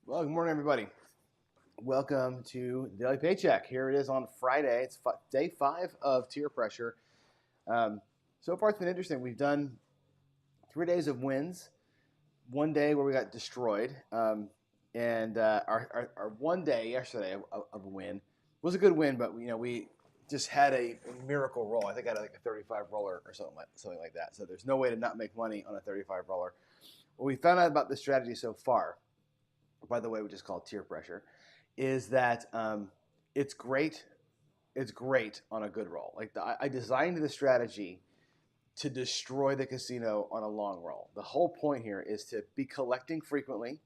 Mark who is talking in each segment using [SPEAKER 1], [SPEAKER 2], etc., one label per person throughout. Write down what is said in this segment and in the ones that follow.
[SPEAKER 1] Well, good morning, everybody. Welcome to the Daily Paycheck. Here it is on Friday. It's day 5 of tier pressure. So far, it's been interesting. We've done 3 days of wins, one day where we got destroyed, and our one day yesterday of a win was a good win, but we just had a miracle roll. I think I had like a 35 roller or something like that. So there's no way to not make money on a 35 roller. What we found out about this strategy so far, by the way, which is called tier pressure, is that it's great. It's great on a good roll. I designed the strategy to destroy the casino on a long roll. The whole point here is to be collecting frequently,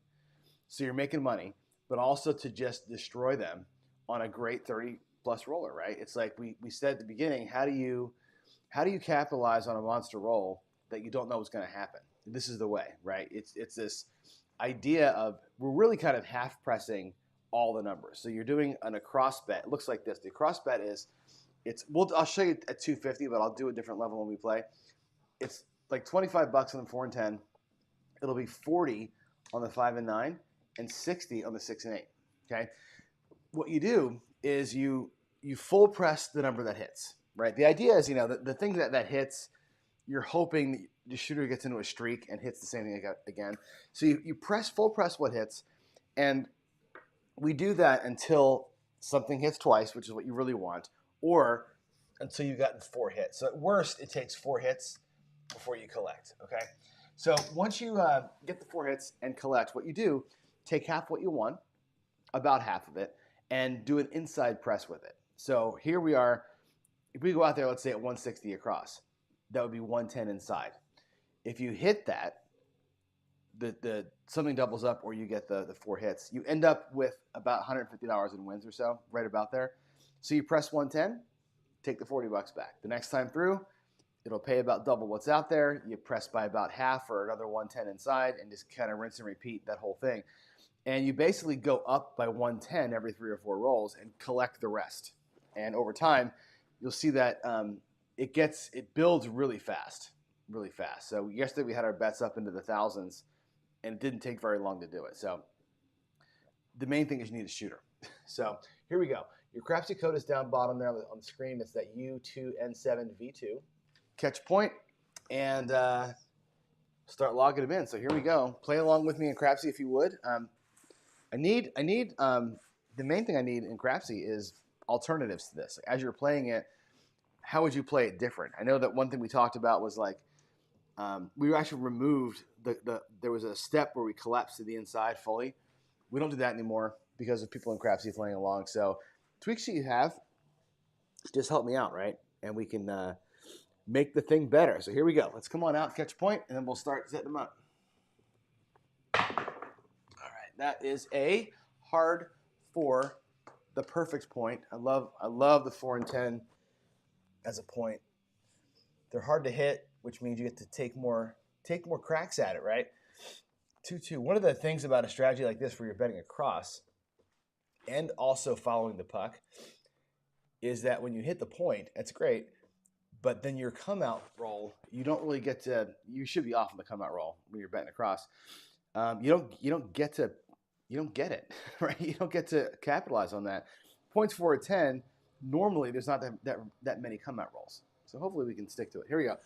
[SPEAKER 1] so you're making money, but also to just destroy them on a great 30 plus roller. Right? It's like we said at the beginning. How do you capitalize on a monster roll that you don't know what's going to happen? This is the way, right? It's this idea of we're really kind of half pressing all the numbers. So you're doing an across bet. It looks like this. The across bet is I'll show you at 250, but I'll do a different level when we play. It's like 25 bucks on the 4 and 10. It'll be 40 on the 5 and 9 and 60 on the 6 and 8. Okay? What you do is you full press the number that hits, right? The idea is, the thing that hits, you're hoping the shooter gets into a streak and hits the same thing again. So you full press what hits, and we do that until something hits twice, which is what you really want, or until you've gotten 4 hits. So at worst, it takes 4 hits before you collect, okay? So once you get the 4 hits and collect, what you do, take half what you won, about half of it, and do an inside press with it. So here we are. If we go out there, let's say at 160 across, that would be 110 inside. If you hit that, the something doubles up, or you get the 4 hits, you end up with about $150 in wins or so, right about there. So you press 110, take the 40 bucks back. The next time through, it'll pay about double what's out there. You press by about half or another 110 inside, and just kind of rinse and repeat that whole thing. And you basically go up by 110 every 3 or 4 rolls and collect the rest. And over time, you'll see that it builds really fast. So yesterday we had our bets up into the thousands, and it didn't take very long to do it. So the main thing is you need a shooter. So here we go. Your Crapsee code is down bottom there on the screen. It's that U2N7V2. Catch point and start logging them in. So here we go. Play along with me in Crapsee if you would. The main thing I need in Crapsee is alternatives to this. As you're playing it, how would you play it different? I know that one thing we talked about was like we actually removed there was a step where we collapsed to the inside fully. We don't do that anymore because of people in Crapsee playing along. So tweaks that you have, just help me out, right? And we can make the thing better. So here we go. Let's come on out, catch a point, and then we'll start setting them up. All right, that is a hard 4, the perfect point. I love the 4 and 10 as a point. They're hard to hit, which means you get to take more cracks at it, right? 2-2. One of the things about a strategy like this where you're betting across and also following the puck is that when you hit the point, that's great, but then your come out roll, you don't really get to. You should be off on the come out roll when you're betting across. You don't get it, right? You don't get to capitalize on that. Points 4 or 10. Normally, there's not that many come out rolls. So hopefully we can stick to it. Here we go.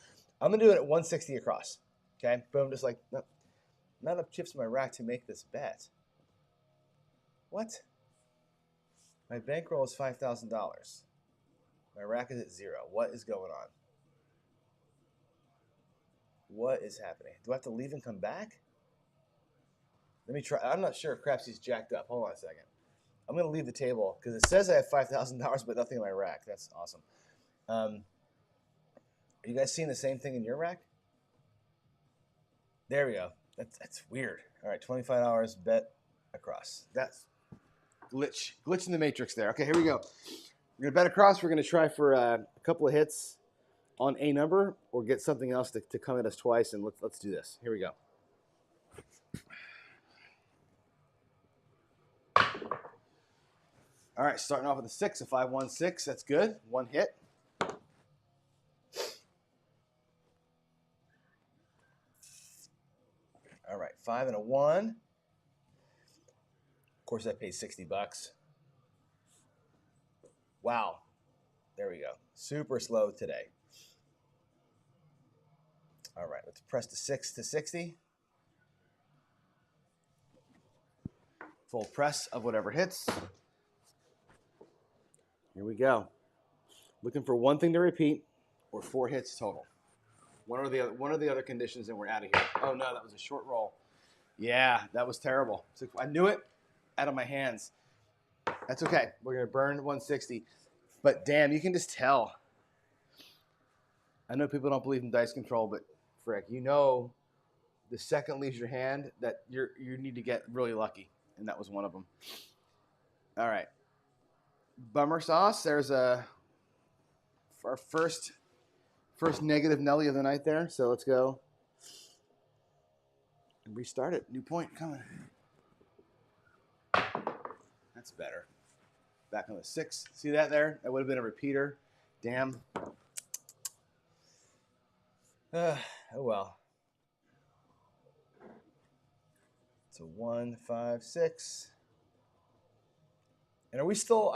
[SPEAKER 1] I'm gonna do it at 160 across. Okay, boom. Just like no, not enough chips in my rack to make this bet. What? My bankroll is $5,000. My rack is at 0. What is going on? What is happening? Do I have to leave and come back? Let me try. I'm not sure if Crapsee's jacked up. Hold on a second. I'm going to leave the table because it says I have $5,000, but nothing in my rack. That's awesome. Are you guys seeing the same thing in your rack? There we go. That's weird. All right, $25 bet across. That's glitch in the matrix there. Okay, here we go. We're going to bet across. We're going to try for a couple of hits on a number or get something else to come at us twice, and let's do this. Here we go. All right, starting off with a 6, a 5-1-6. That's good. 1 hit. All right, 5 and a 1. course, I paid $60. Wow. There we go. Super slow today. All right, let's press the 6 to 60. Full press of whatever hits. Here we go. Looking for one thing to repeat or 4 hits total. One of the other conditions, and we're out of here. Oh no, that was a short roll. Yeah, that was terrible. So I knew it out of my hands. That's okay. We're gonna burn 160. But damn, you can just tell. I know people don't believe in dice control, but frick, you know, the second leaves your hand that you need to get really lucky, and that was one of them. All right, bummer sauce. There's our first negative Nelly of the night there. So let's go and restart it. New point coming. That's better. Back on the 6. See that there? That would have been a repeater. Damn. Oh well. So 1, 5, 6. And are we still?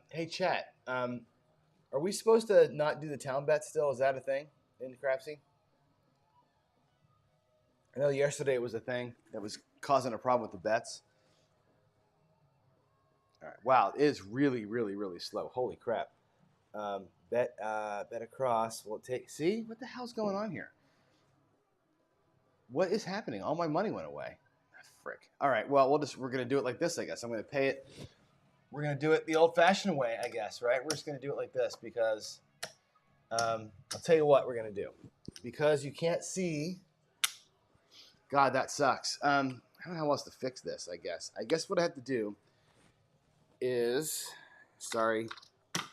[SPEAKER 1] Hey chat. Are we supposed to not do the town bet still? Is that a thing in Crapsee? I know yesterday it was a thing that was causing a problem with the bets. All right. Wow, it is really, really, really slow. Holy crap. Bet across. Will it take? See what the hell's going on here? What is happening? All my money went away. Frick. All right. Well, we're gonna do it like this, I guess. I'm gonna pay it. We're gonna do it the old-fashioned way, I guess. Right? We're just gonna do it like this because I'll tell you what we're gonna do. Because you can't see. God, that sucks. I don't know how else to fix this. I guess what I have to do is, sorry, I'm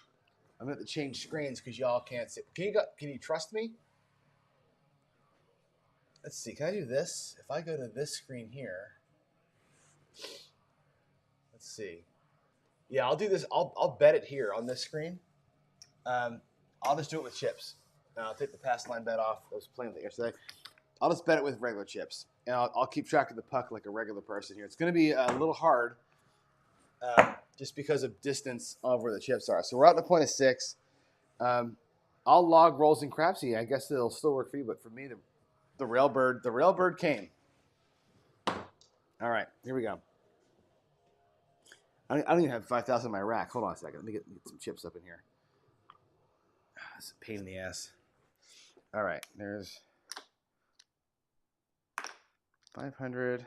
[SPEAKER 1] gonna have to change screens because y'all can't see. Can you trust me? Let's see. Can I do this? If I go to this screen here, let's see. Yeah, I'll do this. I'll bet it here on this screen. I'll just do it with chips. And I'll take the pass line bet off. I was playing with it yesterday. I'll just bet it with regular chips, and I'll keep track of the puck like a regular person here. It's going to be a little hard. Just because of distance of where the chips are. So we're out to the point of 6. I'll log rolls in Crapsee. I guess it'll still work for you, but for me, the railbird came. All right, here we go. I don't even have 5,000 in my rack. Hold on a second. Let me get some chips up in here. It's a pain in the ass. All right, there's 500,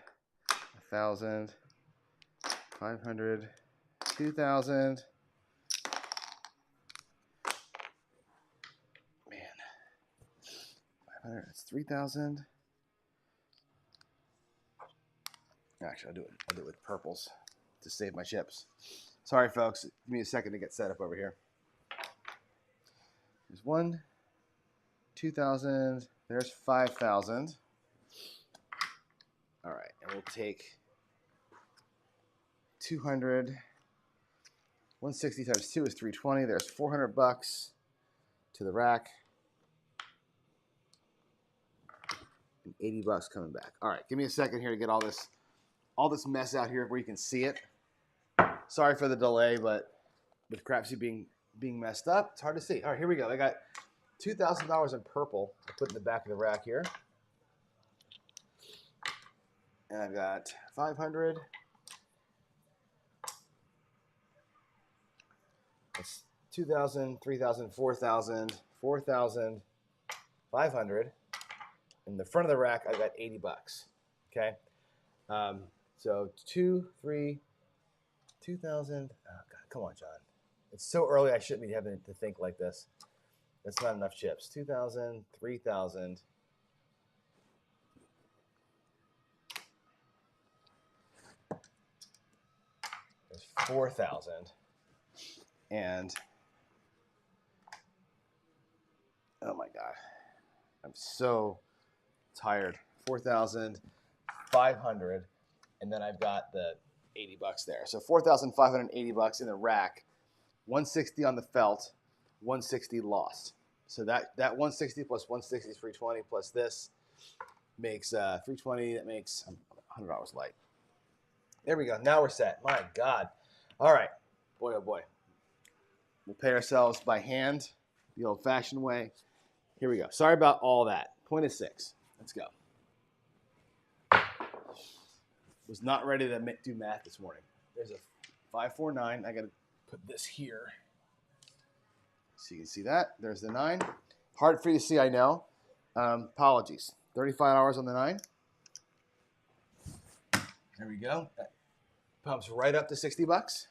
[SPEAKER 1] 1,000, 500. 2,000. Man. 500. That's 3,000. Actually, I'll do it with purples to save my chips. Sorry, folks. Give me a second to get set up over here. There's 1, 2,000. There's 5,000. All right, and we'll take 200. 160 times 2 is 320. There's $400 to the rack. And $80 coming back. All right, give me a second here to get all this mess out here where you can see it. Sorry for the delay, but with Crapsee being messed up, it's hard to see. All right, here we go. I got $2,000 in purple to put in the back of the rack here. And I've got 500. It's 2,000, 3,000, 4,000, 4,000, 500. In the front of the rack, I've got $80. Okay. So 2,000. Oh, God, come on, John. It's so early. I shouldn't be having to think like this. That's not enough chips. 2,000, 3,000. There's 4,000. And oh my God, I'm so tired. 4,500, and then I've got the $80 there. So $4,580 in the rack, 160 on the felt, 160 lost. So that 160 plus 160 is 320 plus this makes 320. That makes $100 light. There we go. Now we're set. My God. All right. Boy, oh boy. We'll pay ourselves by hand, the old-fashioned way. Here we go. Sorry about all that. Point of 6. Let's go. Was not ready to do math this morning. There's a 549. I got to put this here so you can see that. There's the 9. Hard for you to see, I know. Apologies. $35 on the 9. There we go. That pumps right up to $60.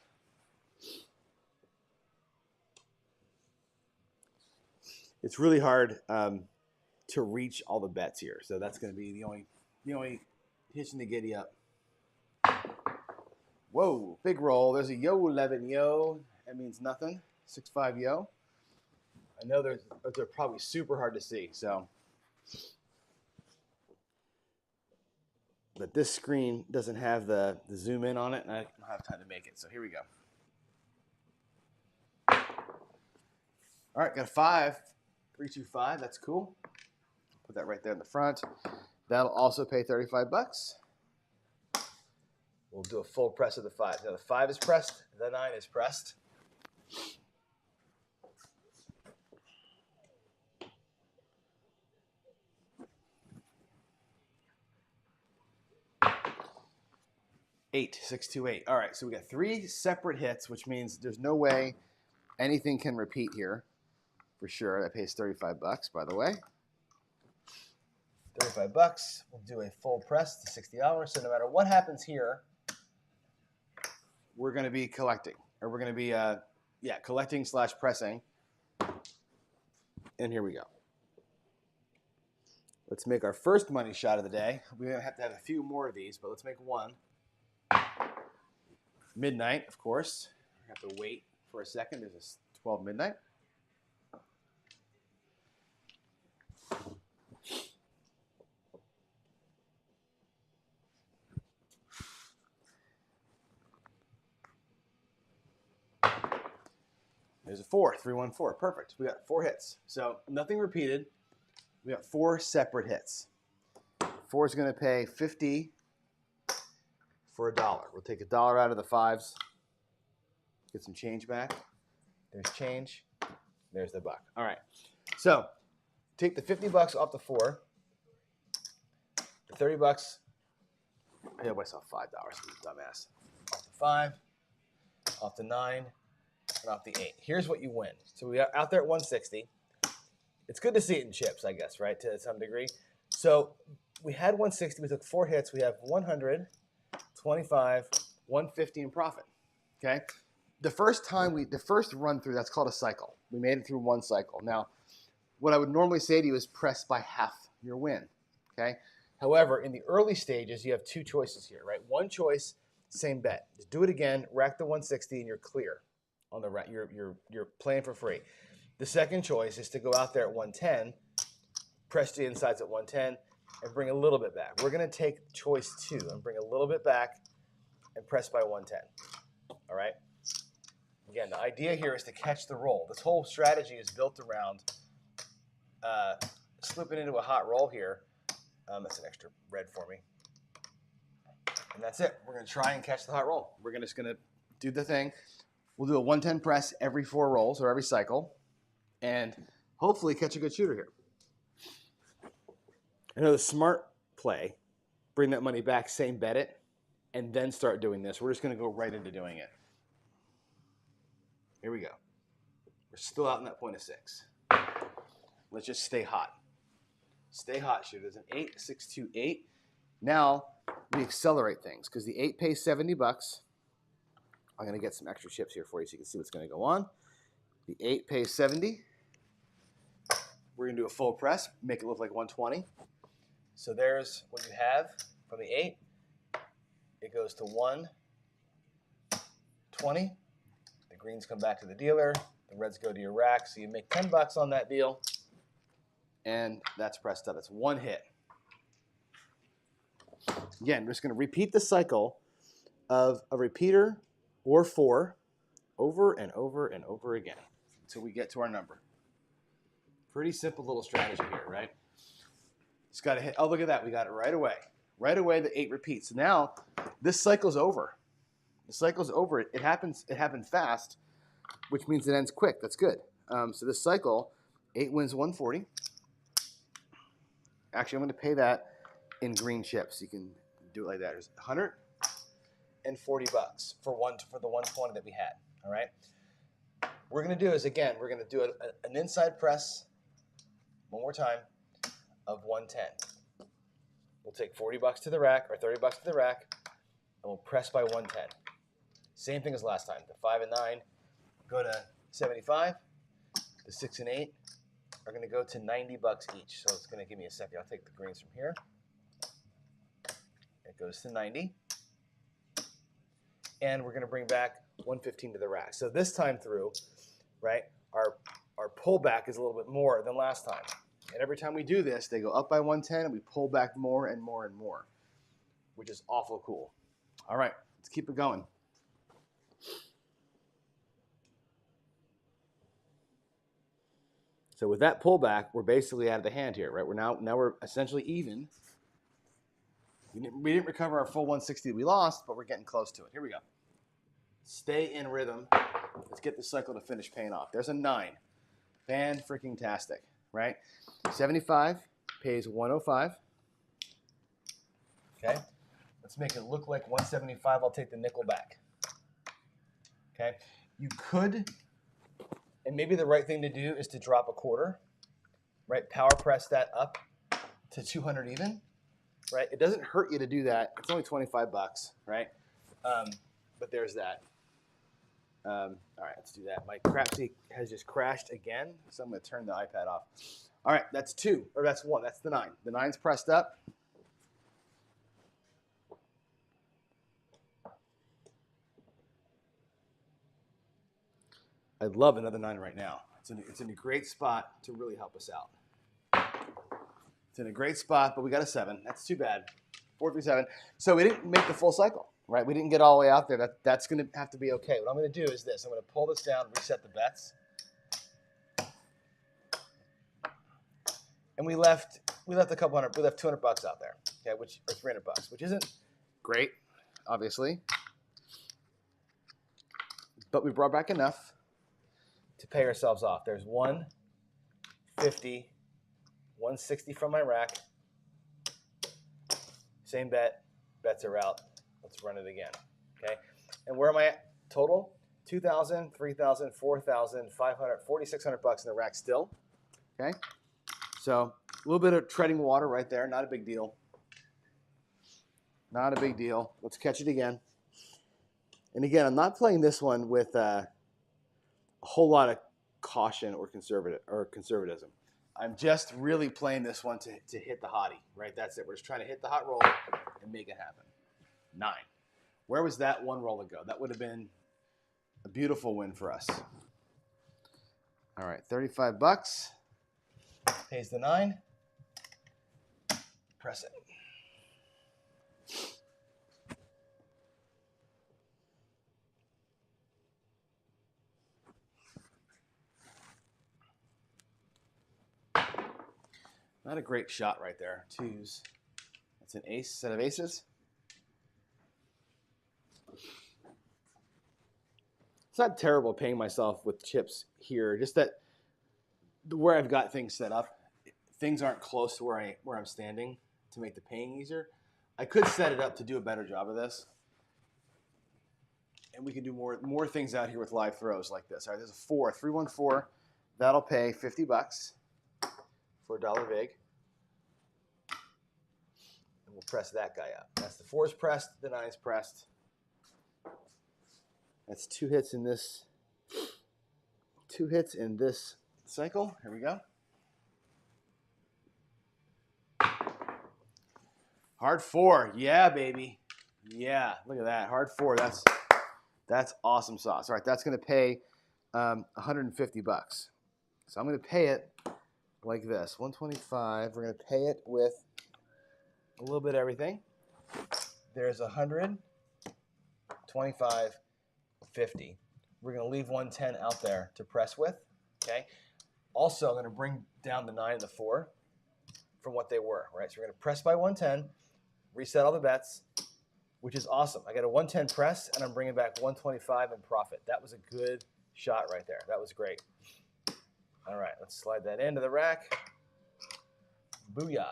[SPEAKER 1] It's really hard to reach all the bets here, so that's going to be the only hitch in the giddy up. Whoa, big roll. There's a yo 11 yo. That means nothing. 6-5 yo. I know they're probably super hard to see, so. But this screen doesn't have the zoom in on it, and I don't have time to make it. So here we go. All right, got a 5. 325. That's cool. Put that right there in the front. That'll also pay $35. We'll do a full press of the 5. Now the 5 is pressed. The 9 is pressed. Eight, 6, 2, 8. All right, so we got 3 separate hits, which means there's no way anything can repeat here. For sure, that pays $35, by the way. $35. We'll do a full press to $60. So no matter what happens here, we're going to be collecting, or we're going to be, collecting / pressing. And here we go. Let's make our first money shot of the day. We're going to have a few more of these, but let's make one. Midnight, of course. I have to wait for a second. There's a 12 midnight. There's a 4, 314. Perfect. We got 4 hits. So nothing repeated. We got 4 separate hits. 4 is going to pay $50 for $1. We'll take $1 out of the 5s. Get some change back. There's change. There's the buck. All right. So take the $50 off the 4. The $30. I gave myself $5. Dumbass. Off the 5. Off the 9. And off the 8. Here's what you win. So we are out there at 160. It's good to see it in chips, I guess, right, to some degree. So we had 160. We took 4 hits. We have 100, 25, 150 in profit. Okay. The first run through, that's called a cycle. We made it through 1 cycle. Now, what I would normally say to you is press by half your win. Okay. However, in the early stages, you have 2 choices here, right? One choice, same bet. Just do it again, rack the 160, and you're clear. On the right, you're playing for free. The second choice is to go out there at 110, press the insides at 110, and bring a little bit back. We're going to take choice 2 and bring a little bit back and press by 110. All right? Again, the idea here is to catch the roll. This whole strategy is built around slipping into a hot roll here. That's an extra red for me. And that's it. We're going to try and catch the hot roll. We're just going to do the thing. We'll do a 110 press every 4 rolls or every cycle and hopefully catch a good shooter here. I know the smart play, bring that money back, same bet it, and then start doing this. We're just going to go right into doing it. Here we go. We're still out in that point of 6. Let's just stay hot. Stay hot, shooters. An 8, 6, 2, 8. Now we accelerate things because the 8 pays $70. I'm going to get some extra chips here for you so you can see what's going to go on. The 8 pays 70. We're going to do a full press, make it look like 120. So there's what you have from the 8. It goes to 120. The greens come back to the dealer. The reds go to your rack. So you make $10 on that deal. And that's pressed up. That's 1 hit. Again, we're just going to repeat the cycle of a repeater or 4 over and over and over again until we get to our number. Pretty simple little strategy here, right? Just got to hit. Oh, look at that. We got it right away. Right away, the 8 repeats. So now this cycle's over. The cycle's over. It happened fast, which means it ends quick. That's good. So this cycle, 8 wins 140. Actually, I'm going to pay that in green chips. You can do it like that. There's $140 for the 120 that we had. All right. What we're going to do is, again, we're going to do an inside press one more time of 110. We'll take $40 to the rack or $30 to the rack, and we'll press by 110. Same thing as last time. The 5 and 9 go to 75. The 6 and 8 are going to go to $90 each. So it's going to give me a second. I'll take the greens from here. It goes to 90. And we're going to bring back 115 to the rack. So this time through, right, our pullback is a little bit more than last time. And every time we do this, they go up by 110 and we pull back more and more and more, which is awful cool. All right, let's keep it going. So with that pullback, we're basically out of the hand here, right? Now we're essentially even. We didn't recover our full 160 we lost, but we're getting close to it. Here we go. Stay in rhythm. Let's get the cycle to finish paying off. There's a 9. Fan-freaking-tastic, right? 75 pays 105. Okay. Let's make it look like 175. I'll take the nickel back. Okay. You could, and maybe the right thing to do is to drop a quarter, right? Power press that up to 200 even. Right? It doesn't hurt you to do that. It's only $25, right? But there's that. All right, let's do that. My Crapsee has just crashed again, so I'm going to turn the iPad off. All right, that's 2, or that's 1. That's the 9. The 9's pressed up. I'd love another 9 right now. It's in a great spot to really help us out. It's in a great spot, but we got a 7. That's too bad. 437. So we didn't make the full cycle, right? We didn't get all the way out there. That's going to have to be okay. What I'm going to do is this. I'm going to pull this down, reset the bets. And we left a couple hundred. We left $200 out there, okay, or $300, which isn't great, obviously. But we brought back enough to pay ourselves off. There's 150. 160 from my rack. Same bet. Bets are out. Let's run it again. Okay. And where am I at total? 2,000, 3,000, 4,000, 500, 4,600 bucks in the rack still. Okay. So a little bit of treading water right there. Not a big deal. Not a big deal. Let's catch it again. And again, I'm not playing this one with a whole lot of caution or conservatism. I'm just really playing this one to hit the hottie, right? That's it. We're just trying to hit the hot roll and make it happen. 9. Where was that one roll ago? That would have been a beautiful win for us. All right, $35. Pays the 9. Press it. Not a great shot right there. 2s. That's an ace, set of aces. It's not terrible paying myself with chips here. Just that where I've got things set up, things aren't close to where I'm standing to make the paying easier. I could set it up to do a better job of this. And we can do more things out here with live throws like this. All right, there's a 4, 314. That'll pay $50 for $1 vig. And we'll press that guy up. That's the 4's pressed, the 9's pressed. That's 2 hits in this. 2 hits in this cycle. Here we go. Hard 4. Yeah, baby. Yeah, look at that. Hard 4. That's awesome sauce. All right, that's going to pay $150. So I'm going to pay it like this. 125. We're going to pay it with a little bit of everything. There's 100, 25, 50. We're going to leave 110 out there to press with. Okay. Also, I'm going to bring down the 9 and the 4 from what they were. Right. So we're going to press by 110. reset all the bets, which is awesome. I got a 110 press, and I'm bringing back 125 in profit. That was a good shot right there. That was great. All right, let's slide that into the rack. Booyah.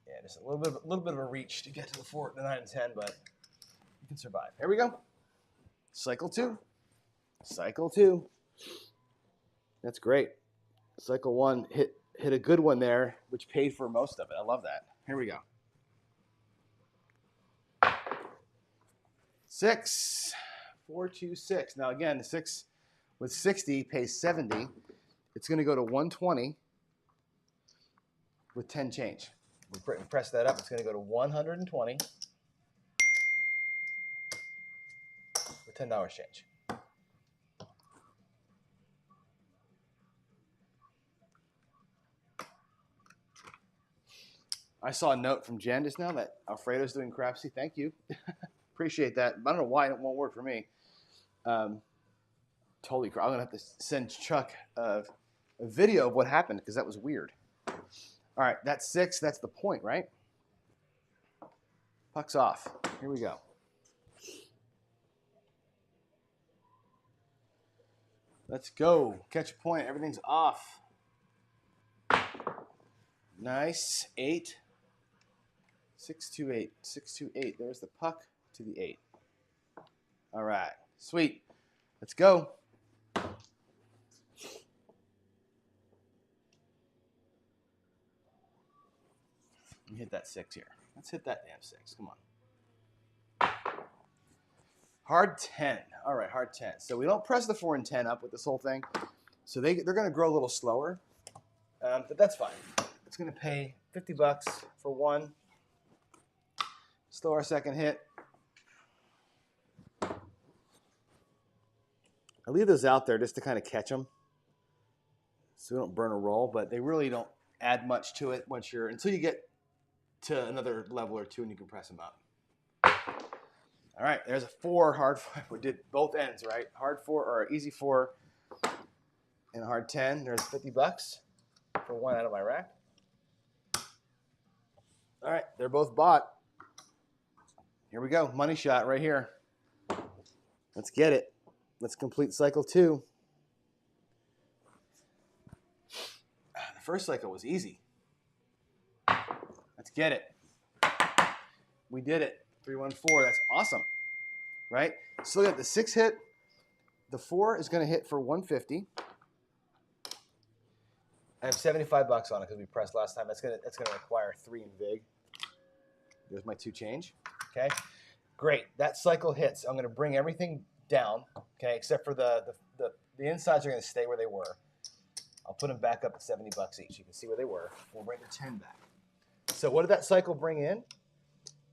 [SPEAKER 1] Yeah, just a little bit of a reach to get to the 9 and 10, but you can survive. Here we go. Cycle 2. Cycle 2. That's great. Cycle 1 hit a good one there, which paid for most of it. I love that. Here we go. 6, 4, 2, 6. Now again, the 6 with 60 pays 70. It's going to go to 120 with 10 change. We press that up. It's going to go to 120 with $10 change. I saw a note from Jen just now that Alfredo's doing Crapsee. Thank you. Appreciate that. I don't know why it won't work for me. Totally. I'm going to have to send Chuck a video of what happened because that was weird. All right, that's 6. That's the point, right? Puck's off. Here we go. Let's go. Catch a point. Everything's off. Nice. 8. 6, 2, 8. 6, 2, 8. There's the puck to the 8. All right. Sweet. Let's go. Let me hit that 6 here. Let's hit that damn 6. Come on. Hard 10. All right, hard 10. So we don't press the 4 and 10 up with this whole thing. So they're going to grow a little slower, but that's fine. It's going to pay $50 for one. Slow our second hit. I leave those out there just to kind of catch them so we don't burn a roll, but they really don't add much to it until you get to another level or two and you can press them up. All right, there's a 4 hard 4. We did both ends, right? Hard 4 or easy 4 and a hard 10. There's $50 for one out of my rack. All right, they're both bought. Here we go, money shot right here. Let's get it. Let's complete cycle 2. The first cycle was easy. Let's get it. We did it. 3, 1, 4. That's awesome, right? So look at the 6 hit. The 4 is going to hit for 150. I have $75 on it because we pressed last time. That's gonna require 3 in vig. There's my 2 change. Okay, great. That cycle hits. I'm going to bring everything down. Okay, except for the insides are going to stay where they were. I'll put them back up at $70 each. You can see where they were. We'll bring the 10 back. So what did that cycle bring in?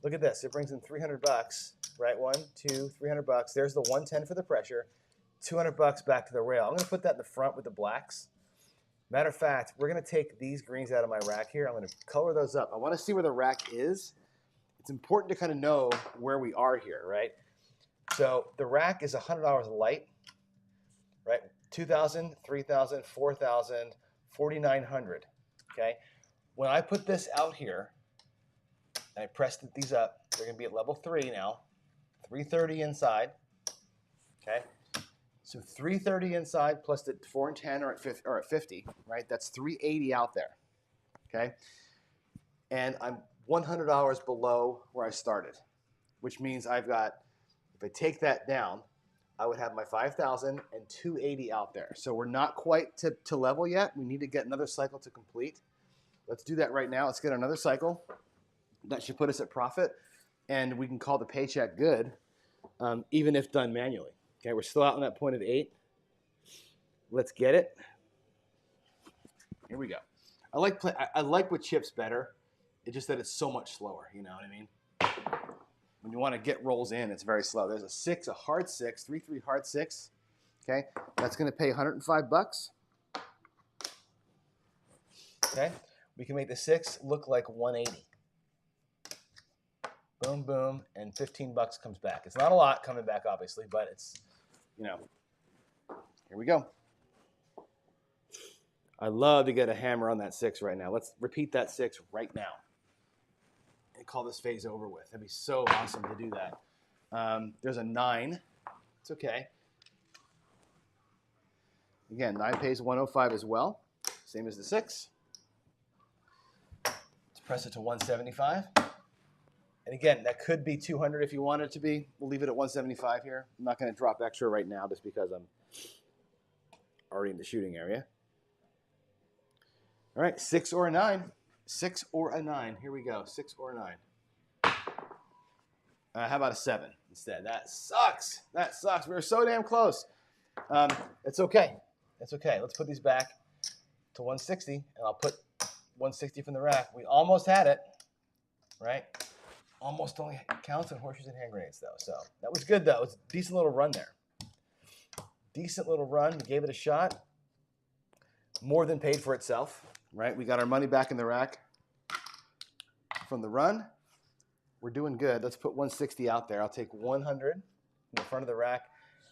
[SPEAKER 1] Look at this. It brings in $300, right? 1, 2, $300. There's the 110 for the pressure. $200 back to the rail. I'm going to put that in the front with the blacks. Matter of fact, we're going to take these greens out of my rack here. I'm going to color those up. I want to see where the rack is. It's important to kind of know where we are here, right? So the rack is $100 light, right? $2,000, $3,000, $4,000, $4,900, okay? When I put this out here, and I pressed these up, they're going to be at level 3 now, 330 inside, okay? So 330 inside plus the 4 and 10 are at 50, right? That's 380 out there, okay? And I'm $100 below where I started, which means I've got, if I take that down, I would have my 5,000 and 280 out there. So we're not quite to level yet. We need to get another cycle to complete. Let's do that right now. Let's get another cycle. That should put us at profit, and we can call the paycheck good, even if done manually. Okay, we're still out on that point of 8. Let's get it. Here we go. I like with chips better. It's just that it's so much slower. You know what I mean? When you want to get rolls in, it's very slow. There's a 6, a hard 6, 3, 3 hard 6. Okay, that's going to pay $105. Okay, we can make the 6 look like 180. Boom, boom, and $15 comes back. It's not a lot coming back, obviously, but it's, you know, here we go. I love to get a hammer on that 6 right now. Let's repeat that 6 right now and call this phase over with. That'd be so awesome to do that. There's a 9. It's okay. Again, 9 pays 105 as well, same as the 6. Let's press it to 175. And again, that could be 200 if you want it to be. We'll leave it at 175 here. I'm not going to drop extra right now just because I'm already in the shooting area. All right, 6 or a 9. 6 or a 9. Here we go, 6 or a 9. How about a 7 instead? That sucks. That sucks. We were so damn close. It's okay. It's okay. Let's put these back to 160, and I'll put 160 from the rack. We almost had it, right? Almost only counts in horseshoes and hand grenades, though. So that was good, though. It was a decent little run there. Decent little run. We gave it a shot. More than paid for itself, right? We got our money back in the rack from the run. We're doing good. Let's put 160 out there. I'll take 100 in the front of the rack,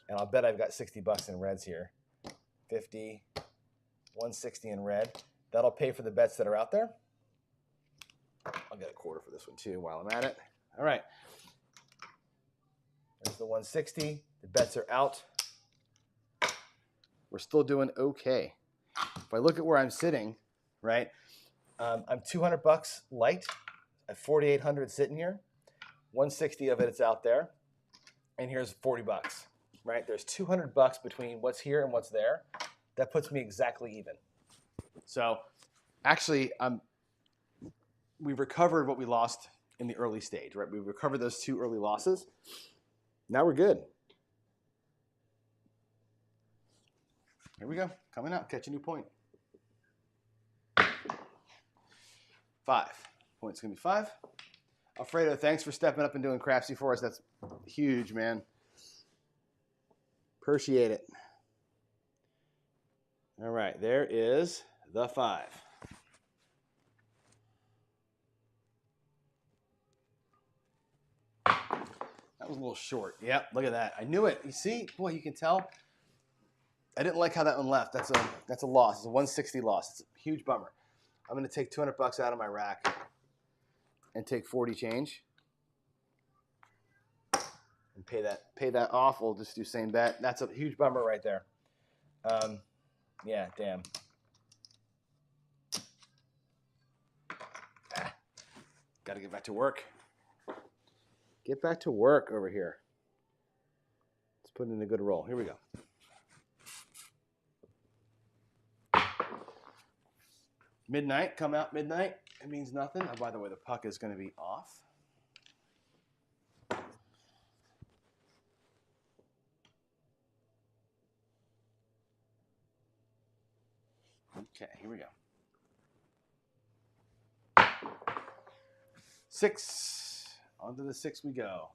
[SPEAKER 1] and I'll bet I've got 60 bucks in reds here. 50, 160 in red. That'll pay for the bets that are out there. I'll get a quarter for this one too while I'm at it. All right. There's the 160. The bets are out. We're still doing okay. If I look at where I'm sitting, right, I'm 200 bucks light. I have 4,800 sitting here. 160 of it's out there. And here's 40 bucks, right? There's 200 bucks between what's here and what's there. That puts me exactly even. So actually, we've recovered what we lost in the early stage, right? We recovered those 2 early losses. Now we're good. Here we go. Coming out. Catch a new point. 5. Point's going to be 5. Alfredo, thanks for stepping up and doing Crapsee for us. That's huge, man. Appreciate it. All right. There is the 5. That was a little short. Yep, look at that. I knew it. You see? Boy, you can tell. I didn't like how that one left. That's a loss. It's a 160 loss. It's a huge bummer. I'm going to take 200 bucks out of my rack and take 40 change and pay that off. We'll just do same bet. That's a huge bummer right there. Yeah, damn. Got to get back to work. Get back to work over here. Let's put in a good roll. Here we go. Midnight, come out midnight. It means nothing. Oh, by the way, the puck is going to be off. Okay, here we go. 6. Onto the 6 we go.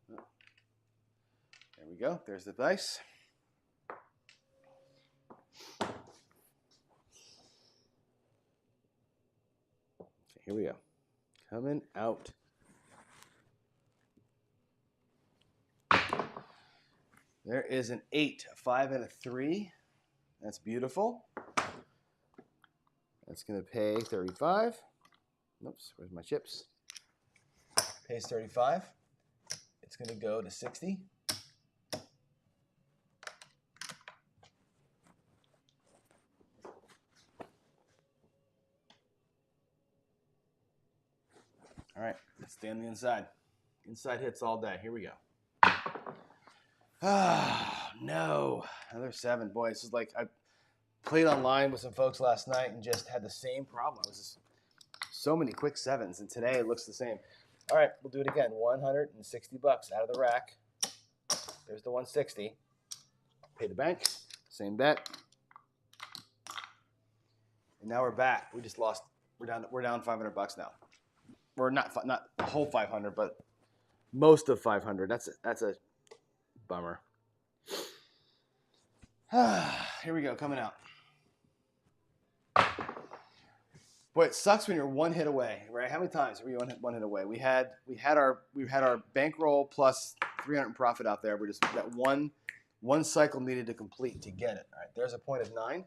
[SPEAKER 1] There we go. There's the dice. Here we go. Coming out. There is an 8, a 5, and a 3. That's beautiful. That's going to pay 35. Oops, where's my chips? Pays 35. It's going to go to 60. All right, let's stay on the inside. Inside hits all day. Here we go. Ah, no. Another 7. Boy, this is like I played online with some folks last night and just had the same problem. It was just so many quick 7s, and today it looks the same. All right, we'll do it again. 160 bucks out of the rack. There's the 160. Pay the bank. Same bet. And now we're back. We just lost. We're down 500 bucks now. We're not the whole 500, but most of 500. That's a bummer. Here we go, coming out. Boy, it sucks when you're one hit away, right? How many times were you one hit away? We had our bankroll plus 300 in profit out there. We just that one cycle needed to complete to get it. All right, there's a point of 9.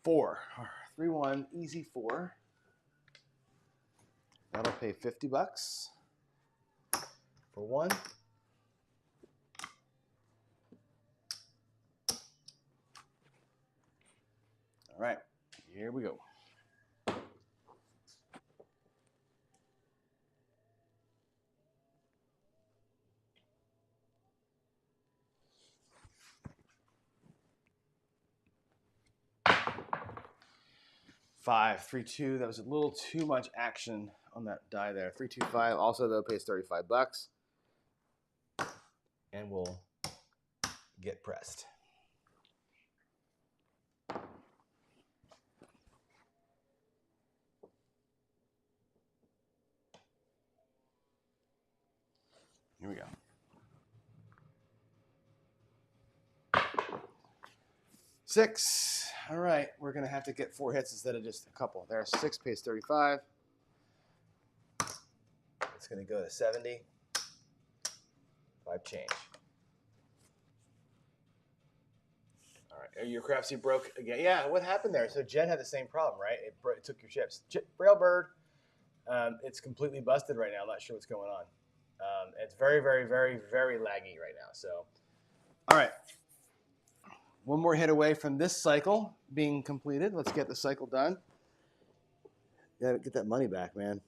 [SPEAKER 1] 4. 3-1, easy 4. That'll pay $50 for 1. All right, here we go. Five, 3, 2. That was a little too much action on that die there. 3, 2, 5. Also, though, pays $35. And we'll get pressed. Here we go. 6. All right, we're going to have to get 4 hits instead of just a couple. There, 6 pays 35. It's going to go to 70. 5 change. All right, your Crapsee broke again. Yeah, what happened there? So Jen had the same problem, right? It took your chips. Braille bird. It's completely busted right now. I'm not sure what's going on. It's very, very, very, very laggy right now. So, all right. One more hit away from this cycle being completed. Let's get the cycle done. Gotta get that money back, man.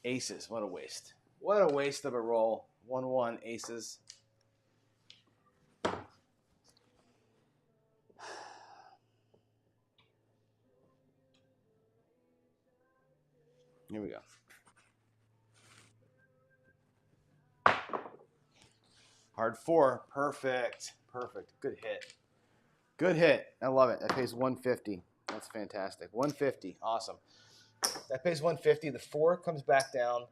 [SPEAKER 1] Aces. What a waste. What a waste of a roll. 1-1 aces. Here we go. Hard 4. Perfect. Perfect. Good hit. Good hit. I love it. That pays $150. That's fantastic. $150. Awesome. That pays $150. The 4 comes back down.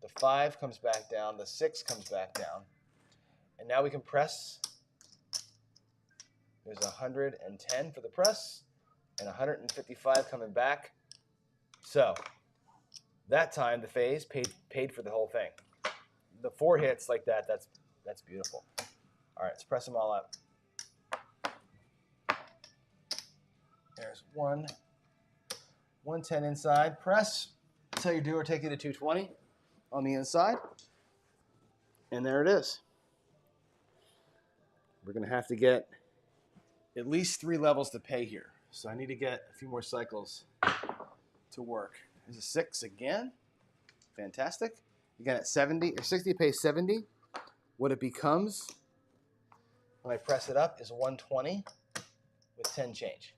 [SPEAKER 1] The 5 comes back down. The 6 comes back down. And now we can press. There's 110 for the press and 155 coming back. So that time the phase paid for the whole thing. The 4 hits like that, that's beautiful. All right, let's press them all up. There's 110 inside. Press. Tell your doer take you to 220 on the inside. And there it is. We're going to have to get at least 3 levels to pay here. So I need to get a few more cycles to work. There's a 6 again. Fantastic. Again at 70 or 60 pays 70. What it becomes when I press it up is 120 with 10 change.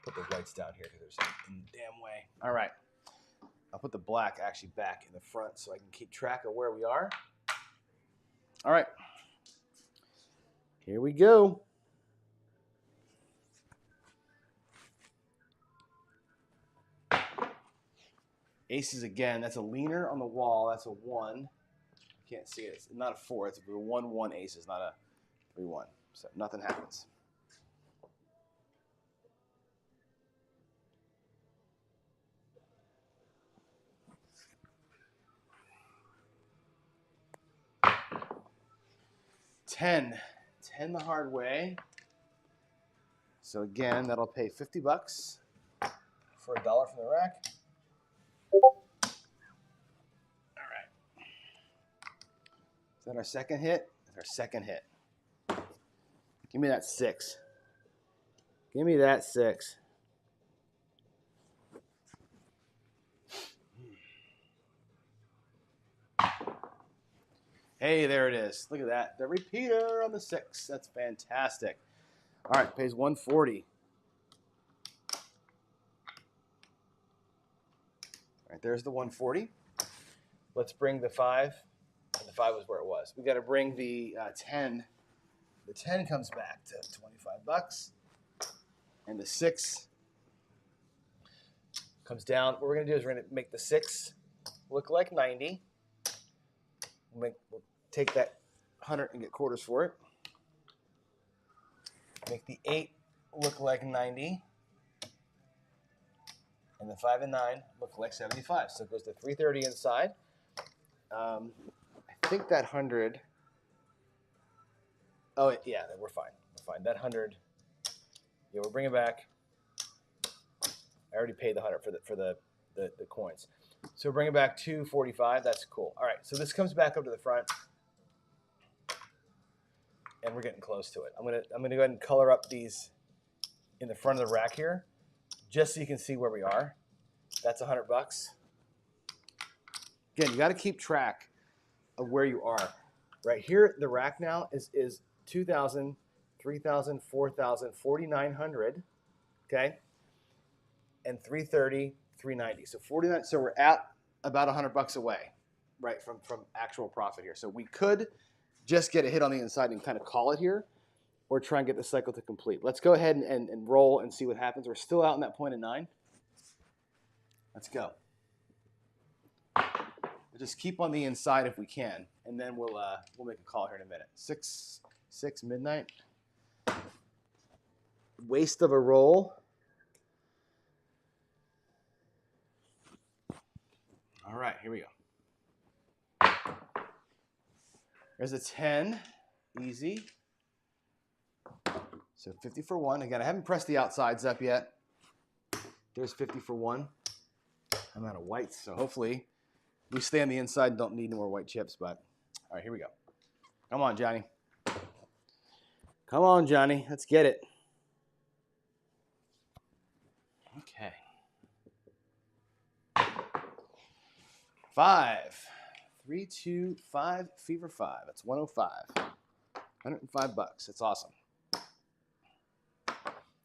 [SPEAKER 1] Put the lights down here because there's in the damn way. All right. I'll put the black actually back in the front so I can keep track of where we are. All right. Here we go. Aces again. That's a leaner on the wall. That's a 1. Can't see it. It's not a 4. It's a 1-1 aces, not a 3-1. So nothing happens. $10 the hard way. So again, that'll pay $50 for $1 from the rack. All right. Is that our second hit? That's our second hit. Give me that 6. Give me that 6. Hey, there it is. Look at that. The repeater on the 6. That's fantastic. All right, pays $140. All right, there's the $140. Let's bring the 5. And the 5 was where it was. We got to bring the 10. The 10 comes back to $25. And the 6 comes down. What we're going to do is we're going to make the 6 look like 90. We'll take that 100 and get quarters for it. Make the 8 look like 90. And the 5 and 9 look like 75. So it goes to 330 inside. I think that 100. Oh yeah, we're fine. We're fine. That 100. Yeah, we're bringing back. I already paid the 100 for the coins, so we're bringing back 245. That's cool. All right, so this comes back up to the front, and we're getting close to it. I'm gonna go ahead and color up these in the front of the rack here, just so you can see where we are. That's $100. Again, you got to keep track of where you are. Right here, the rack now is 2,000, 3,000, 4,000, 4,900, okay, and 330, 390. So 49. So we're at about $100 away, right, from actual profit here. So we could just get a hit on the inside and kind of call it here, or try and get the cycle to complete. Let's go ahead and roll and see what happens. We're still out in that point of 9. Let's go. We'll just keep on the inside if we can, and then we'll make a call here in a minute. 6 midnight. Waste of a roll. All right, here we go. There's a 10, easy. So 50 for 1. Again, I haven't pressed the outsides up yet. There's 50 for 1. I'm out of whites, so hopefully we stay on the inside and don't need any more white chips. But all right, here we go. Come on, Johnny. Come on, Johnny. Let's get it. Okay. 5. 3, 2, 5. Fever 5. That's 105. $105. That's awesome.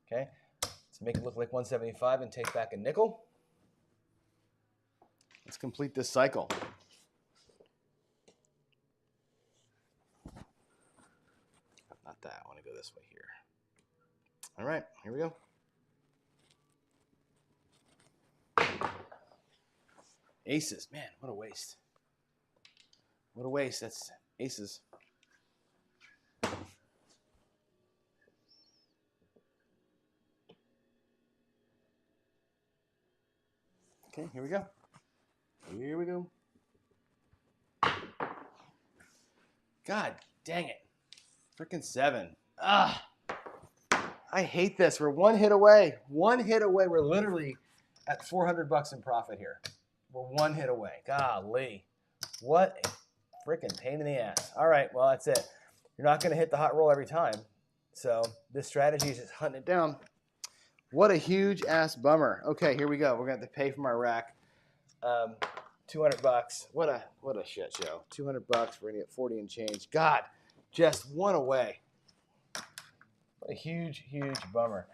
[SPEAKER 1] Okay. Let's make it look like 175 and take back a nickel. Let's complete this cycle. Not that. I want to go this way here. All right. Here we go. Aces. Man, what a waste. What a waste. That's aces. Okay, here we go. Here we go. God dang it. Freaking 7. Ah. I hate this. We're one hit away. One hit away. We're literally at $400 in profit here. We're one hit away. Golly. What a freaking pain in the ass. All right, well, that's it. You're not going to hit the hot roll every time. So this strategy is just hunting it down. What a huge ass bummer. Okay, here we go. We're going to have to pay from our rack. $200. What a shit show. $200. We're going to get 40 and change. God, just one away. What a huge, huge bummer.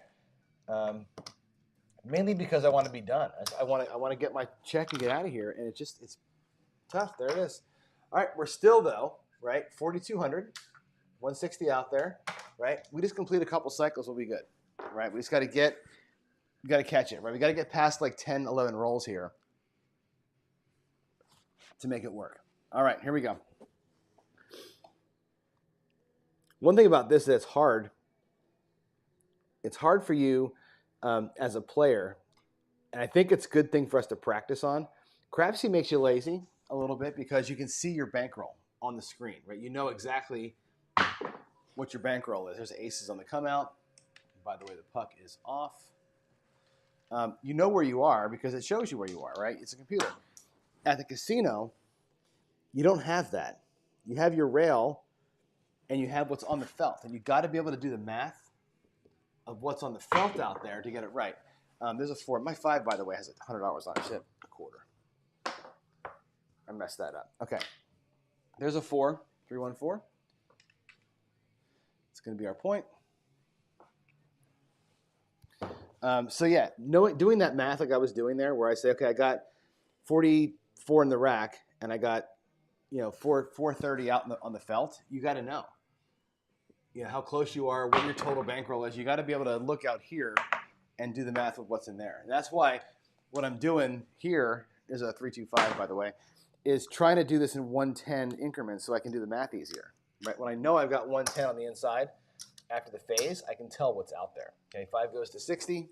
[SPEAKER 1] Mainly because I want to be done. I want to get my check and get out of here, and it's tough. There it is. All right, we're still though, right? 4,200, 160 out there, right? We just complete a couple cycles, we'll be good, right? We just got to catch it, right? We got to get past like 10, 11 rolls here to make it work. All right, here we go. One thing about this that's hard. It's hard for you as a player, and I think it's a good thing for us to practice on. Crapsee makes you lazy a little bit because you can see your bankroll on the screen, right? You know exactly what your bankroll is. There's aces on the come out. By the way, the puck is off. You know where you are because it shows you where you are, right? It's a computer. At the casino, you don't have that. You have your rail, and you have what's on the felt, and you got to be able to do the math of what's on the felt out there to get it right. There's a 4. My 5, by the way, has $100 on it. Shit, a quarter. I messed that up. Okay. There's a 4. 314. It's going to be our point. So yeah, doing that math like I was doing there, where I say, okay, I got 44 in the rack, and I got 430 out on the felt. You got to know. How close you are, what your total bankroll is. You got to be able to look out here and do the math of what's in there. And that's why what I'm doing here is a 325, by the way, is trying to do this in 110 increments so I can do the math easier. Right? When I know I've got 110 on the inside after the phase, I can tell what's out there. Okay, 5 goes to 60.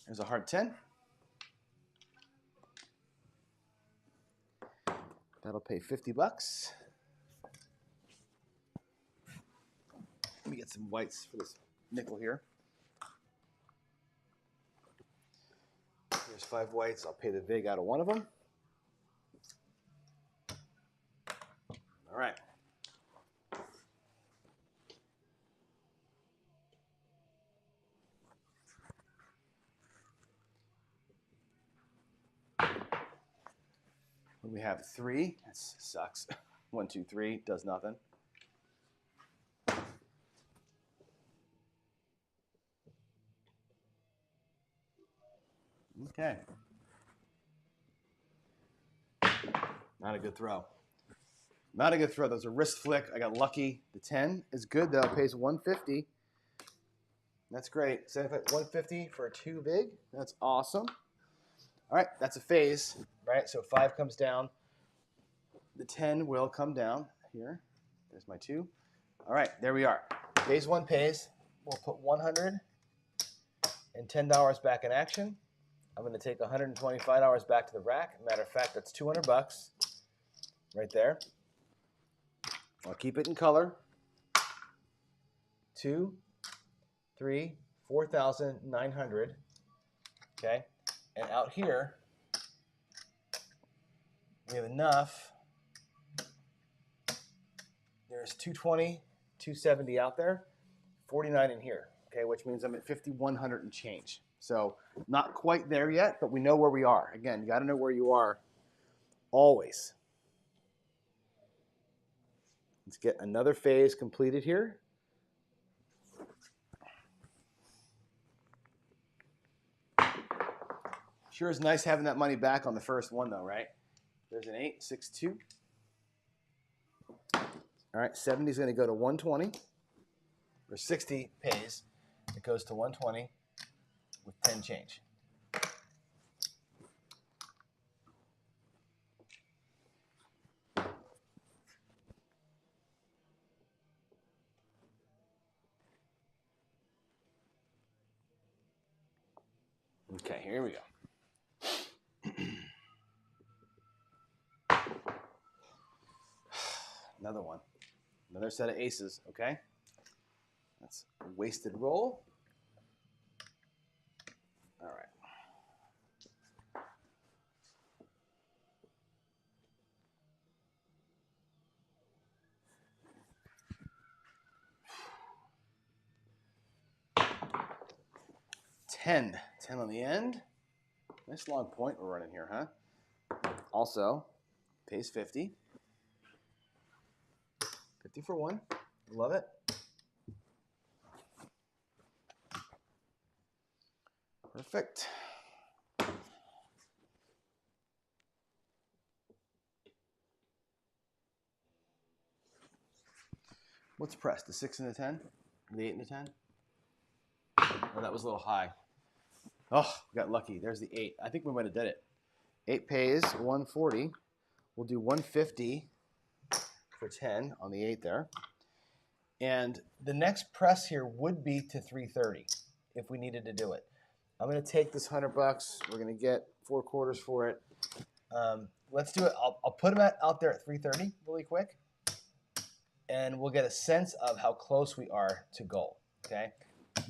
[SPEAKER 1] There's a hard 10. That'll pay 50 bucks. Let me get some whites for this nickel here. Here's 5 whites. I'll pay the vig out of one of them. All right. We have 3. That sucks. 1, 2, 3 does nothing. Okay. Not a good throw. Not a good throw. That was a wrist flick. I got lucky. The 10 is good though. It pays 150. That's great. 150 for a 2 big. That's awesome. All right, that's a phase, right? So 5 comes down. The 10 will come down here. There's my 2. All right, there we are. Phase 1 pays. We'll put $110 back in action. I'm going to take $125 back to the rack. Matter of fact, that's 200 bucks right there. I'll keep it in color. 2, 3, 4,900. Okay. And out here, we have enough. There's 220, 270 out there, 49 in here, okay, which means I'm at 5,100 and change. So not quite there yet, but we know where we are. Again, you got to know where you are always. Let's get another phase completed here. Sure is nice having that money back on the first one, though, right? There's an 8, 6, 2. All right, 70 is going to go to 120. Or 60 pays. It goes to 120 with 10 change. Okay, here we go. Another one. Another set of aces, okay? That's a wasted roll. All right. $10 on the end. Nice long point we're running here, huh? Also, pays 50. 50 for 1. Love it. Perfect. What's pressed? The 6 and the 10? The 8 and the 10? Oh, that was a little high. Oh, we got lucky. There's the 8. I think we might have did it. 8 pays 140. We'll do 150 for 10 on the 8 there. And the next press here would be to 330 if we needed to do it. I'm going to take this $100. We're going to get 4 quarters for it. Let's do it. I'll put them out there at 330 really quick. And we'll get a sense of how close we are to goal. Okay?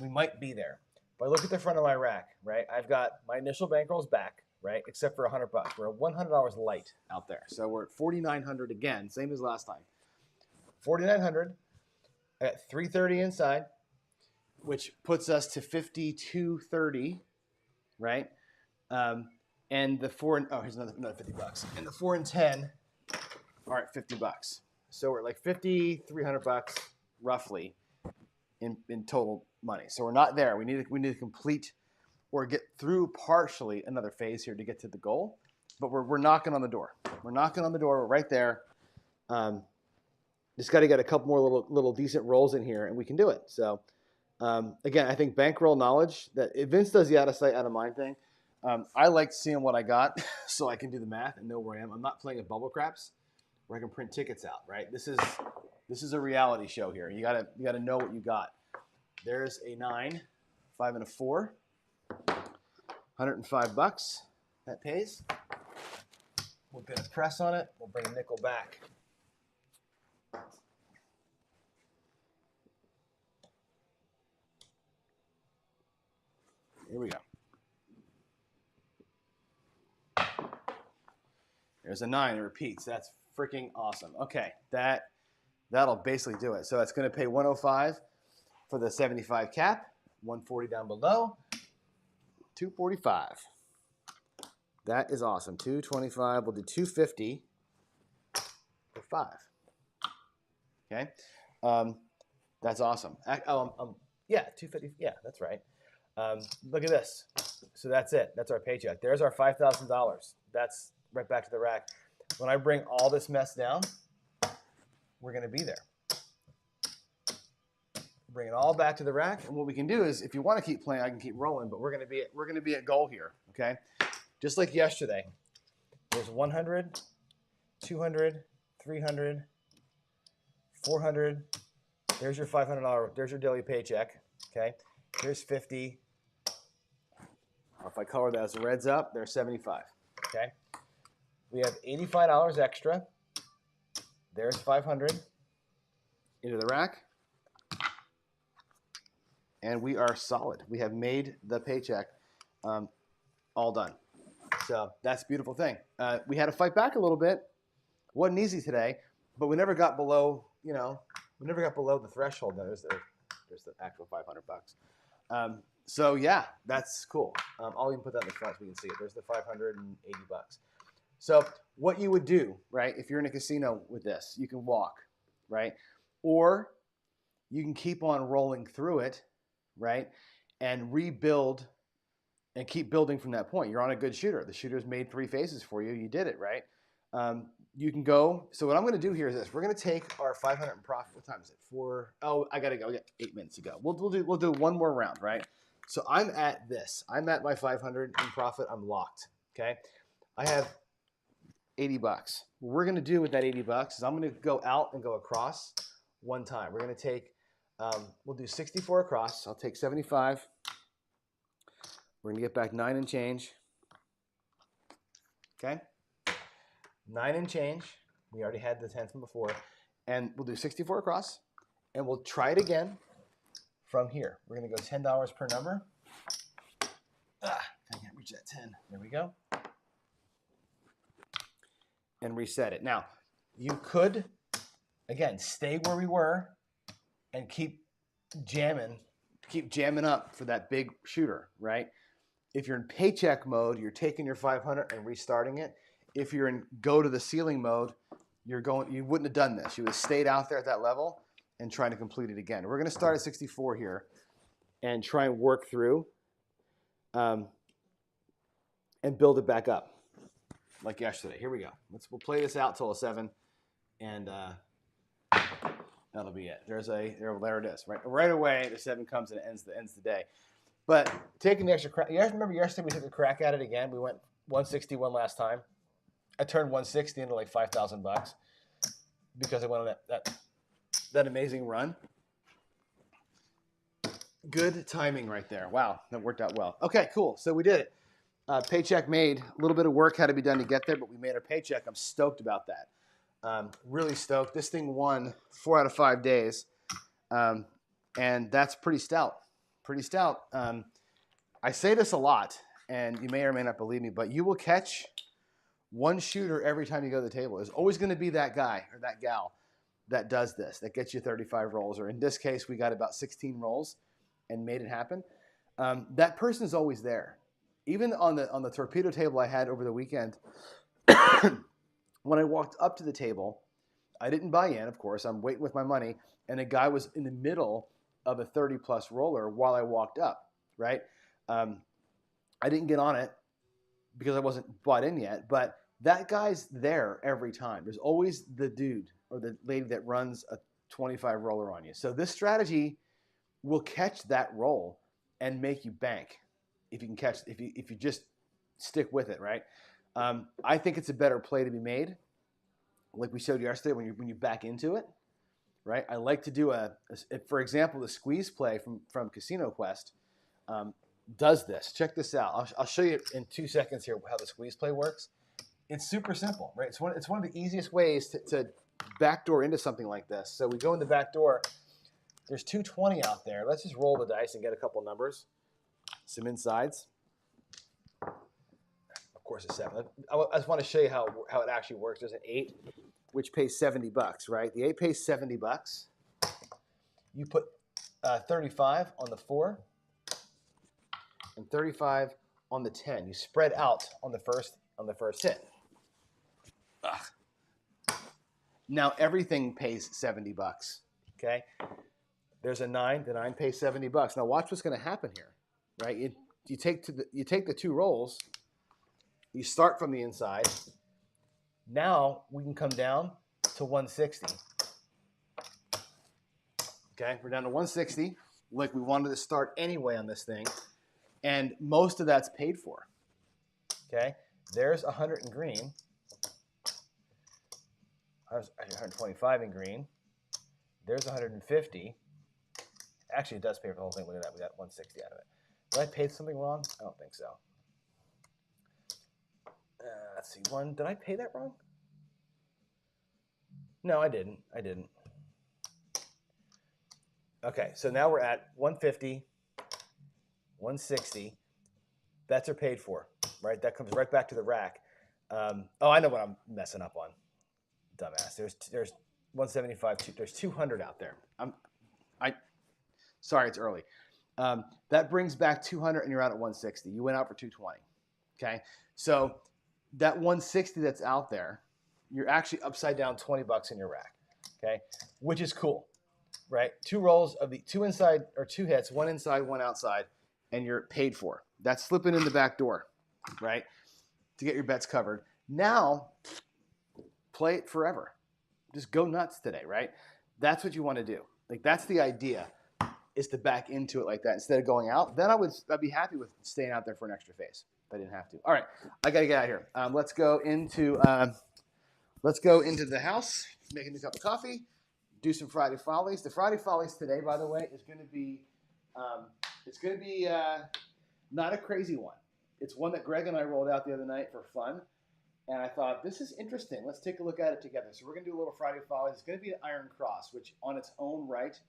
[SPEAKER 1] We might be there. If I look at the front of my rack, right, I've got my initial bankrolls back, right, except for $100. We're at $100 light out there. So we're at 4,900 again, same as last time. 4,900. I got 330 inside, which puts us to 5,230, right? And the 4 and here's another $50. And the 4 and 10 are at $50. So we're like 5,300 bucks roughly in total money. So we're not there. We need to complete or get through partially another phase here to get to the goal. But we're knocking on the door. We're knocking on the door. We're right there. Just got to get a couple more little decent rolls in here, and we can do it. So again, I think bankroll knowledge that Vince does the out of sight, out of mind thing. I like seeing what I got so I can do the math and know where I am. I'm not playing a bubble craps where I can print tickets out, right? This is a reality show here. You gotta know what you got. There's a 9, 5 and a 4. $105. That pays. We'll get a press on it. We'll bring a nickel back. Here we go. There's a 9. It repeats. That's freaking awesome. Okay, that'll basically do it. So it's going to pay 105 for the 75 cap, 140 down below, 245. That is awesome. 225. We'll do 250 for 5. Okay, that's awesome. Yeah, 250. Yeah, that's right. Look at this. So that's it. That's our paycheck. There's our $5,000. That's right back to the rack. When I bring all this mess down, we're going to be there. Bring it all back to the rack, and what we can do is, if you want to keep playing, I can keep rolling. But we're going to be at goal here. Okay, just like yesterday. There's 100, 200, 300, 400. There's your $500. There's your daily paycheck. Okay, here's 50. If I color that as reds up, there's 75. Okay, we have $85 extra. There's 500 into the rack, and we are solid. We have made the paycheck all done. So that's a beautiful thing. We had to fight back a little bit. Wasn't easy today, but we never got below. We never got below the threshold. There's the actual $500. So yeah, that's cool. I'll even put that in the front so we can see it. There's the $580. So what you would do, right, if you're in a casino with this, you can walk, right? Or you can keep on rolling through it, right, and rebuild and keep building from that point. You're on a good shooter. The shooter's made 3 faces for you. You did it, right? You can go. So what I'm going to do here is this. We're going to take our 500 in profit. What time is it? 4. Oh, I got to go. We got 8 minutes to go. We'll do one more round, right? So I'm at this. I'm at my 500 in profit. I'm locked, okay? I have $80. What we're going to do with that $80 is I'm going to go out and go across one time. We're going to take, we'll do 64 across. I'll take 75. We're going to get back 9 and change. Okay? 9 and change. We already had the 10 from before. And we'll do 64 across. And we'll try it again from here. We're going to go $10 per number. I can't reach that 10. There we go. And reset it. Now, you could, again, stay where we were and keep jamming up for that big shooter, right? If you're in paycheck mode, you're taking your 500 and restarting it. If you're in go to the ceiling mode, you wouldn't have done this. You would have stayed out there at that level and trying to complete it again. We're going to start at 64 here and try and work through and build it back up like yesterday. Here we go. We'll play this out till a 7, and that'll be it. There it is. Right away, the 7 comes and ends the day. But taking the extra crack. You guys remember yesterday we took a crack at it again? We went 161 last time. I turned 160 into like $5,000 because I went on that amazing run. Good timing right there. Wow, that worked out well. Okay, cool. So we did it. Paycheck made. A little bit of work had to be done to get there, but we made our paycheck. I'm stoked about that. Really stoked. This thing won 4 out of 5 days, and that's pretty stout. Pretty stout. I say this a lot, and you may or may not believe me, but you will catch one shooter every time you go to the table. There's always going to be that guy or that gal that does this, that gets you 35 rolls, or in this case, we got about 16 rolls and made it happen. That person is always there. Even on the torpedo table I had over the weekend, when I walked up to the table, I didn't buy in, of course. I'm waiting with my money, and a guy was in the middle of a 30-plus roller while I walked up, right? I didn't get on it because I wasn't bought in yet, but that guy's there every time. There's always the dude or the lady that runs a 25 roller on you. So this strategy will catch that roll and make you bank if you can catch, if you just stick with it, right? I think it's a better play to be made, like we showed yesterday when you back into it, right? I like to do for example, the squeeze play from Casino Quest. does this. Check this out. I'll show you in 2 seconds here how the squeeze play works. It's super simple, right? It's one of the easiest ways to backdoor into something like this. So we go in the back door. There's 220 out there. Let's just roll the dice and get a couple numbers. Some insides. Of course, a 7. I just want to show you how it actually works. There's an 8, which pays $70, right? The 8 pays $70. You put 35 on the 4 and 35 on the 10. You spread out on the first hit. Ugh. Now everything pays $70. Okay. There's a 9. The 9 pays $70. Now watch what's going to happen here, right? You take the 2 rolls. You start from the inside. Now we can come down to 160. Okay, we're down to 160, like we wanted to start anyway on this thing, and most of that's paid for. Okay, there's 100 in green. There's 125 in green. There's 150. Actually, it does pay for the whole thing. Look at that, we got 160 out of it. Did I pay something wrong? I don't think so. Let's see, did I pay that wrong? No, I didn't. Okay, so now we're at 150, 160. Bets are paid for, right? That comes right back to the rack. Oh, I know what I'm messing up on. Dumbass. There's 175. There's 200 out there. Sorry, it's early. That brings back 200, and you're out at 160. You went out for 220. Okay, so that 160 that's out there, you're actually upside down $20 in your rack. Okay, which is cool. Right, 2 rolls of the 2 inside or 2 hits, 1 inside, 1 outside, and you're paid for. That's slipping in the back door, right, to get your bets covered. Now, play it forever. Just go nuts today, right? That's what you want to do. Like that's the idea, is to back into it like that instead of going out. Then I'd be happy with staying out there for an extra phase if I didn't have to. All right, I got to get out of here. Let's go into the house, make a new cup of coffee. Do some Friday Follies. The Friday Follies today, by the way, is going to be not a crazy one. It's one that Greg and I rolled out the other night for fun, and I thought this is interesting. Let's take a look at it together. So we're going to do a little Friday Follies. It's going to be an Iron Cross, which on its own right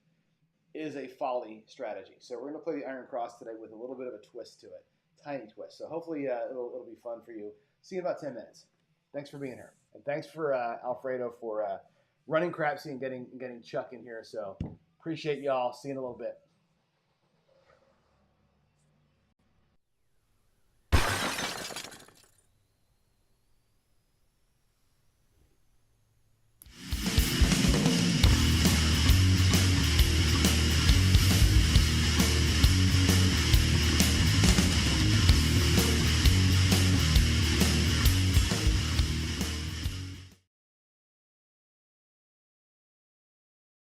[SPEAKER 1] is a folly strategy. So we're going to play the Iron Cross today with a little bit of a twist to it, tiny twist. So hopefully it'll be fun for you. See you in about 10 minutes. Thanks for being here, and thanks for Alfredo for running Crapsee and getting Chuck in here. So appreciate y'all. See you in a little bit.